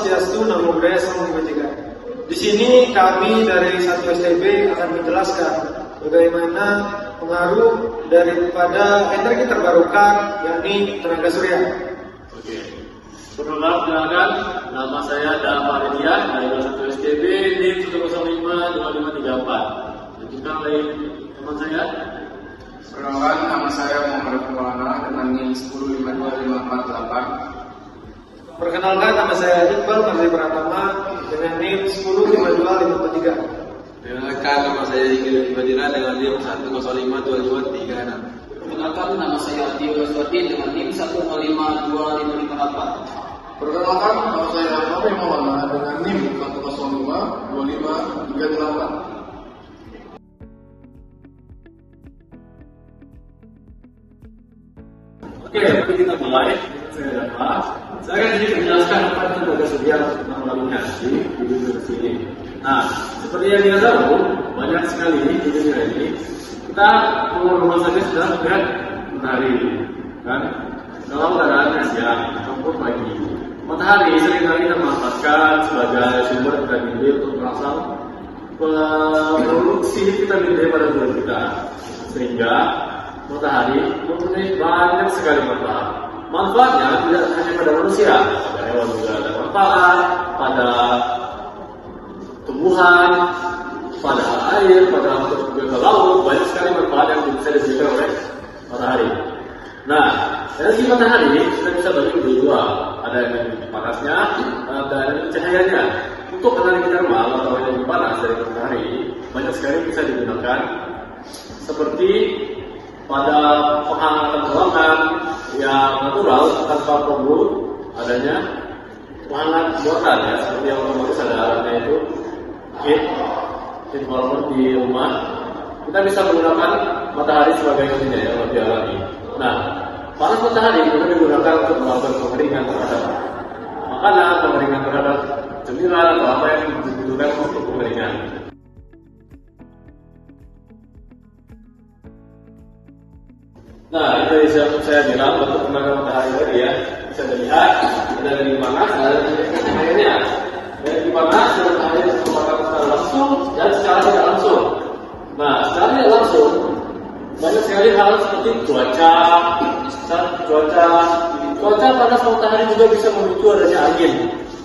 Swastiastu, Namo Buddhaya, Salam Kebajikan. Di sini kami dari Satu STB akan menjelaskan bagaimana pengaruh daripada energi terbarukan, yakni tenaga surya. Oke. Perkenalkan, nama saya Dava Faridiyah dari Satu STB NIM 1052534. Lanjutkan dari teman saya. Perkenalkan, nama saya Muhammad Maulana dengan NIM 1052548. Perkenalkan, nama saya Iqbal Marzi Pratama dengan NIM 1052543. Perkenalkan, nama saya Ingrid Badira dengan NIM 1052236. Perkenalkan, nama saya Ati Raswati dengan NIM 1052554. Perkenalkan, nama saya Fahmi Maulana dengan NIM 1052538. Oke, mari kita mulai. Saya akan sedikit menjelaskan apa itu tenaga surya tentang melalui di dunia sini. Nah, seperti yang kita tahu, banyak sekali di dunia ini kita keluar rumah saja sudah melihat matahari, kan? Dalam keadaan siang ataupun pagi, matahari seringkali kita manfaatkan sebagai sumber vitamin D untuk merangsang produksi vitamin D pada tubuh kita, sehingga matahari mempunyai banyak sekali manfaat. Manfaatnya tidak hanya pada manusia, pada hewan juga ada manfaat, pada tumbuhan, pada air, pada juga laut, banyak sekali manfaat yang bisa diberikan oleh matahari. Nah, energi matahari kita bisa bagi menjadi dua, ada energi panasnya, ada energi cahayanya. Untuk energi thermal atau energi panas dari matahari banyak sekali bisa digunakan, seperti pada penghangatan ruangan yang natural tanpa perlu adanya penghangat buatan, ya, seperti yang otomatis ada alatnya itu heat involver di rumah. Kita bisa menggunakan matahari sebagai media yang lebih alami. Nah, panas matahari juga digunakan untuk melakukan pengeringan terhadap makanan, pengeringan terhadap cemilan atau apa yang dibutuhkan untuk pengeringan. Nah, itu yang saya bilang untuk tenaga matahari tadi, ya. Bisa dilihat ada energi panas, ada energi cahayanya. Energi panas dan cahaya disebabkan secara langsung dan secara tidak langsung. Nah, secara tidak langsung banyak sekali hal seperti cuaca panas matahari juga bisa memicu adanya angin.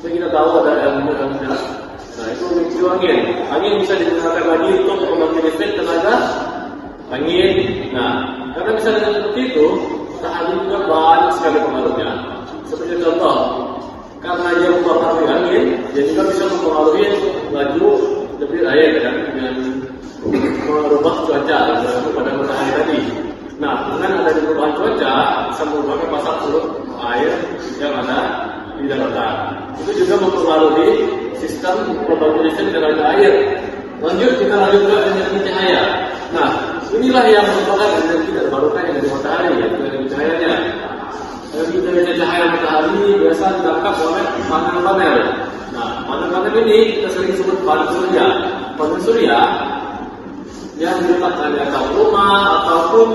Jadi kita tahu ada El-Nino. Nah, itu memicu angin. Angin bisa digunakan lagi untuk membangkit listrik tenaga angin. Nah, karena bisa dengan seperti itu, matahari juga banyak sekali pengaruhnya. Seperti contoh, karena dia mempengaruhi angin, dia juga bisa mempengaruhi laju debit air, kan, dengan merubah cuaca pada matahari tadi. Nah, dengan adanya perubahan cuaca, bisa merubah pasang surut air yang ada di daratan. Itu juga mempengaruhi sistem pembangkit listrik tenaga air. Lanjut, kita lanjut ke energi cahaya. Nah, inilah yang merupakan energi terbarukan yang dari matahari, ya, energi cahayanya. Energi cahaya matahari biasa ditangkap oleh panel-panel. Nah, panel-panel ini kita sering sebut panel surya. Panel surya yang diletakkan di atap rumah ataupun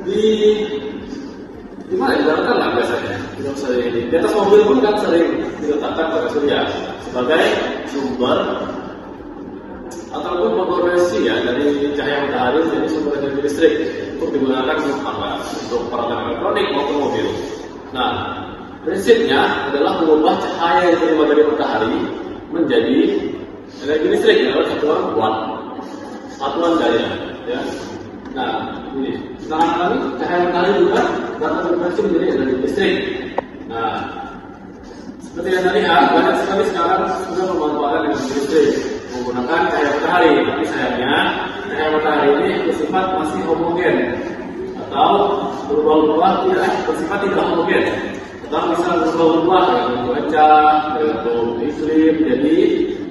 di mana, di daratan lah biasanya. Di atas mobil pun kan sering diletakkan panel surya sebagai sumber ataupun pemroduksi, ya, dari cahaya matahari jadi sumber energi listrik untuk digunakan untuk peralatan elektronik maupun mobil. Nah, prinsipnya adalah mengubah cahaya yang diterima dari matahari menjadi energi listrik, adalah satuan daya, ya. Nah, ini sekarang kami cahaya matahari juga dapat berkonversi menjadi energi listrik. Nah, seperti yang tadi lihat, banyak sekali sekarang sudah memanfaatkan energi listrik menggunakan cahaya matahari, tapi sayangnya cahaya matahari ini bersifat masih homogen atau berubah-ubah, bersifat tidak homogen, atau bisa berubah-ubah dengan cuaca, dengan iklim. Jadi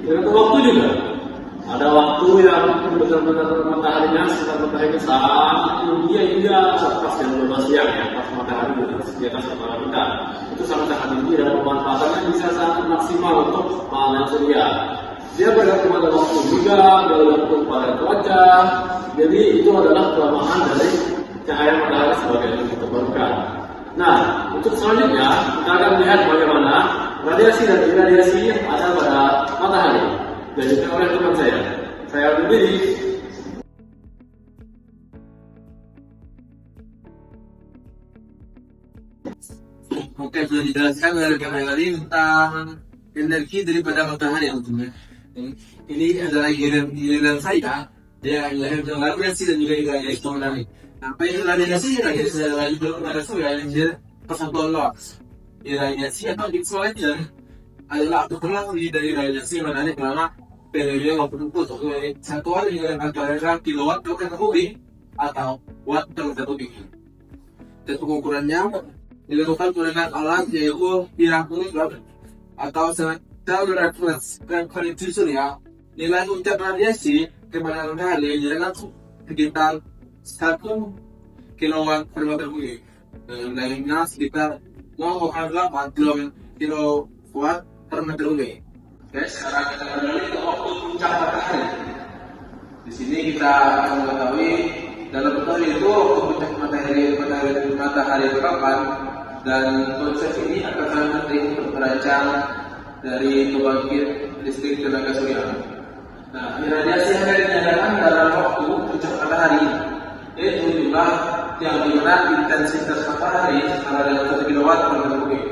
dengan waktu juga ada waktu yang benar-benar mataharinya sinar mataharinya sangat tinggi hingga pas jam 12 siang, ya, pas matahari di atas kepala kita itu sangat tinggi dan pemanfaatannya bisa sangat maksimal untuk panel surya. Dia bergantung pada waktu juga, bergantung pada cuaca. Jadi itu adalah kelemahan dari cahaya matahari sebagai energi terbarukan. Nah, untuk selanjutnya kita akan lihat bagaimana radiasi dan iradiasi yang ada pada matahari. Dilanjutkan oleh teman saya. Saya undur diri. Oke, sudah dijelaskan oleh kami tadi tentang energi daripada matahari tentunya. Ini adalah giliran saya yang radiasi dan juga iradiasi. Apa itu radiasi? Radiasi adalah yang persatuan luas. Iradiasi atau exposure adalah kurang lebih dari radiasi mana kelama periode waktu satuan yang antara kilowatt per meter kubik atau watt per meter kubik. Dan pengukurannya dilakukan menggunakan alat yaitu dirakun atau secara reference dan kondisi surya. Nilai puncak radiasi kepada matahari langsung sekitar 1 kilowatt per meter kubik. Nilainya sekitar 0,8 kilowatt per meter kubik. Oke, sekarang kita beralih ke waktu puncak matahari. Di sini kita akan mengetahui dalam matahari itu puncak matahari kapan, dan konsep ini akan sangat penting untuk merancang dari pembangkit listrik tenaga surya. Nah, iradiasi yang dinyatakan dalam waktu puncak matahari yaitu jumlah yang dimana intensitas matahari setara dengan 1 kilowatt per meter kubik.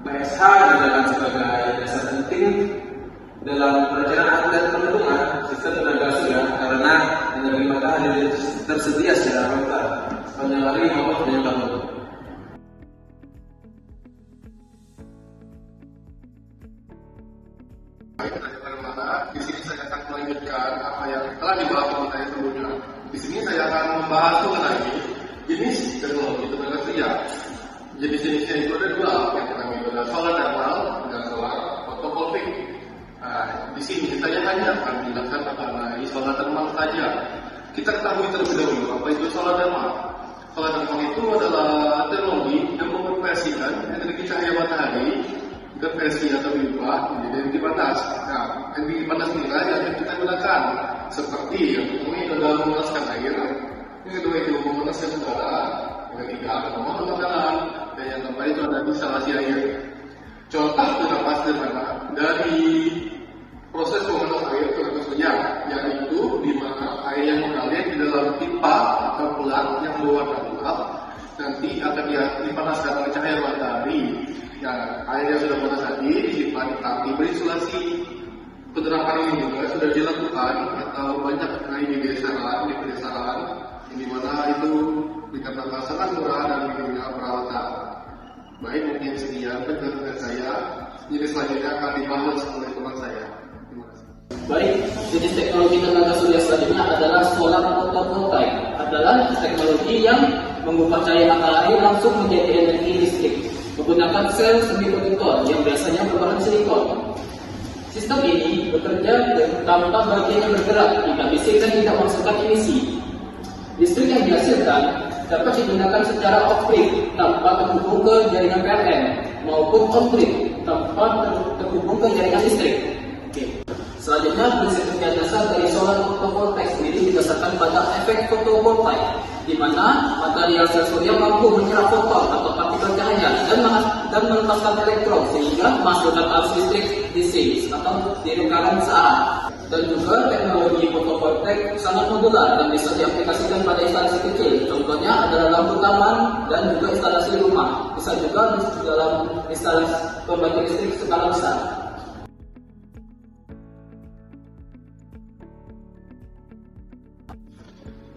PSH digunakan sebagai dasar penting dalam perencanaan dan perhitungan sistem tenaga surya karena energi matahari tersedia secara rata sepanjang hari maupun sepanjang tahun. Di sini saya akan melanjutkan apa yang telah dibahas oleh sebelumnya. Di sini saya akan membahas mengenai jenis teknologi tenaga surya. Jenis-jenisnya itu ada dua. Yang pertama itu adalah solar thermal dan solar photovoltaik. Di sini saya hanya akan menjelaskan mengenai solar thermal saja. Kita ketahui terlebih dahulu apa itu solar thermal. Solar thermal itu adalah teknologi yang mengonversikan energi cahaya matahari ke versi atau diubah menjadi energi panas. Nah, energi panas inilah yang kita gunakan seperti yang pertama itu adalah memanaskan air, yang kedua itu memanaskan udara, yang ketiga akan memasak makanan, dan yang keempat itu ada instalasi air. Contoh beberapa sederhana dari proses pemanas air tenaga surya, yaitu di mana air yang mengalir di dalam pipa atau pelang yang berwarna gelap nanti akan dipanaskan oleh cahaya matahari. Ya, air yang sudah panas tadi disimpan di tangki berinsulasi. Penerapan ini juga sudah dilakukan atau banyak di pedesaan, di mana itu dikatakan sangat murah dan minimnya peralatan. Baik, mungkin sekian penjelasan saya. Jadi selanjutnya akan dibahas oleh teman saya. Terima kasih. Baik, jenis teknologi tenaga surya selanjutnya adalah solar photovoltaik. Adalah teknologi yang mengubah cahaya matahari langsung menjadi energi listrik menggunakan sel semikonduktor yang biasanya berbahan silikon. Sistem ini bekerja tanpa bagian yang bergerak, tidak bisik dan tidak menghasilkan emisi. Listrik yang dihasilkan dapat digunakan secara off-grid tanpa terhubung ke jaringan PLN maupun on-grid tanpa terhubung ke jaringan listrik. Selanjutnya, prinsip kerja dasar dari solar photovoltaik sendiri didasarkan pada efek fotovoltaik, di mana material sel surya mampu menyerap foton atau partikel cahaya dan melepaskan elektron sehingga menghasilkan arus listrik DC atau direct current searah. Dan juga teknologi fotovoltaik sangat modular dan bisa diaplikasikan pada instalasi kecil. Contohnya adalah lampu taman dan juga instalasi rumah. Bisa juga dalam instalasi pembangkit listrik skala besar.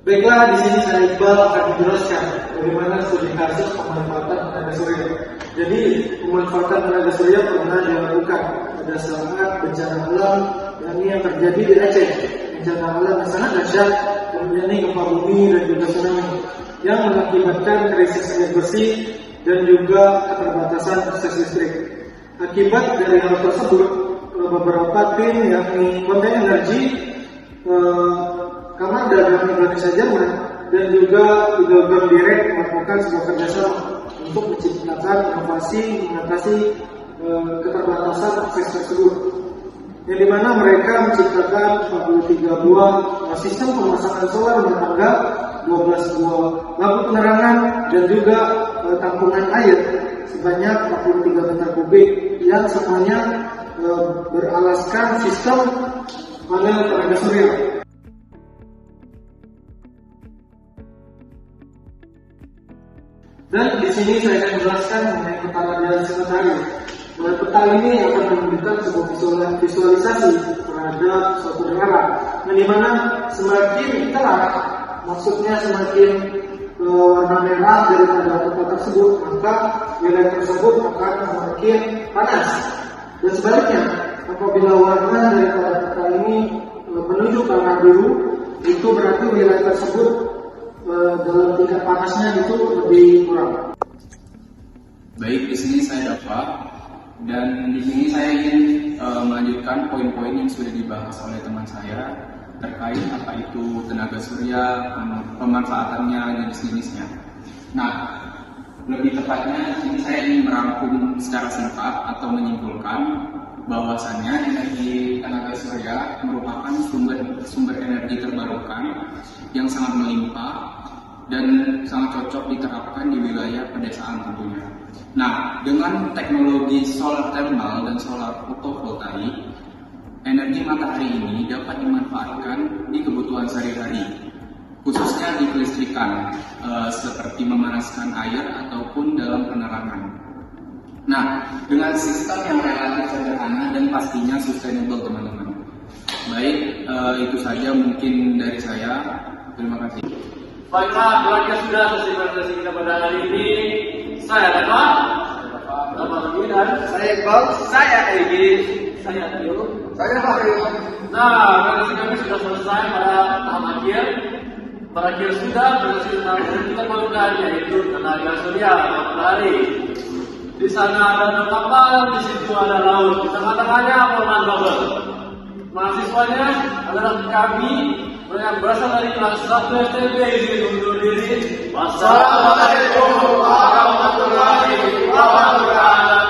Baiklah, di sini saya Iqbal akan menjelaskan bagaimana studi kasus pemanfaatan tenaga surya. Jadi, pemanfaatan tenaga surya pernah dilakukan pada saat bencana alam yang terjadi di Aceh. Bencana alam yang sangat dahsyat, kemudian gempa bumi dan juga tsunami yang mengakibatkan krisis air bersih dan juga keterbatasan akses listrik. Akibat dari hal tersebut, beberapa tim yakni Konten Energi, Kamar Dagang Indonesia Jerman dan juga Idogam Direct melakukan sebuah kerjasama untuk menciptakan inovasi mengatasi keterbatasan akses tersebut, yang dimana mereka menciptakan 43 buah sistem pemasangan solar rumah tangga, 12 buah lampu penerangan dan juga tampungan air sebanyak 43 meter kubik yang semuanya beralaskan sistem panel tenaga surya. Dan di sini saya akan menjelaskan mengenai peta radiasi matahari. Peta ini akan memberikan sebuah visualisasi terhadap suatu negara, yang dimana semakin terang, maksudnya semakin warna merah daripada peta tersebut, maka wilayah tersebut akan semakin panas. Dan sebaliknya, apabila warna daripada peta ini menuju ke arah biru, itu berarti wilayah tersebut dalam tingkat panasnya itu lebih kurang. Baik, di sini saya dapat, dan di sini saya ingin melanjutkan poin-poin yang sudah dibahas oleh teman saya terkait apa itu tenaga surya, pemanfaatannya, jenis-jenisnya. Nah, lebih tepatnya di sini saya ingin merangkum secara singkat atau menyimpulkan bahwasannya energi tenaga surya merupakan sumber energi terbarukan yang sangat melimpah dan sangat cocok diterapkan di wilayah pedesaan tentunya. Nah, dengan teknologi solar thermal dan solar photovoltaik, energi matahari ini dapat dimanfaatkan di kebutuhan sehari-hari, khususnya di kelistrikan, seperti memanaskan air ataupun dalam penerangan. Nah, dengan sistem yang relatif sederhana dan pastinya sustainable, teman-teman. Baik, itu saja mungkin dari saya. Terima kasih. Baiklah, berakhir sudah sesi presentasi kita pada hari ini. Saya dapat lagi, dan Saya Iqbal, saya Egy, saya Tio. saya Fahri. Nah, presentasi kami sudah selesai pada tahap akhir. Berakhir sudah presentasi tentang kita menggunakan, yaitu tenaga surya matahari. Di sana ada kapal, di situ ada laut. Di tengah-tengahnya Polman Bubble. Mahasiswanya adalah kami yang berasal dari kelas 1 STB. Izin undur diri. Wassalamualaikum warahmatullahi wabarakatuh.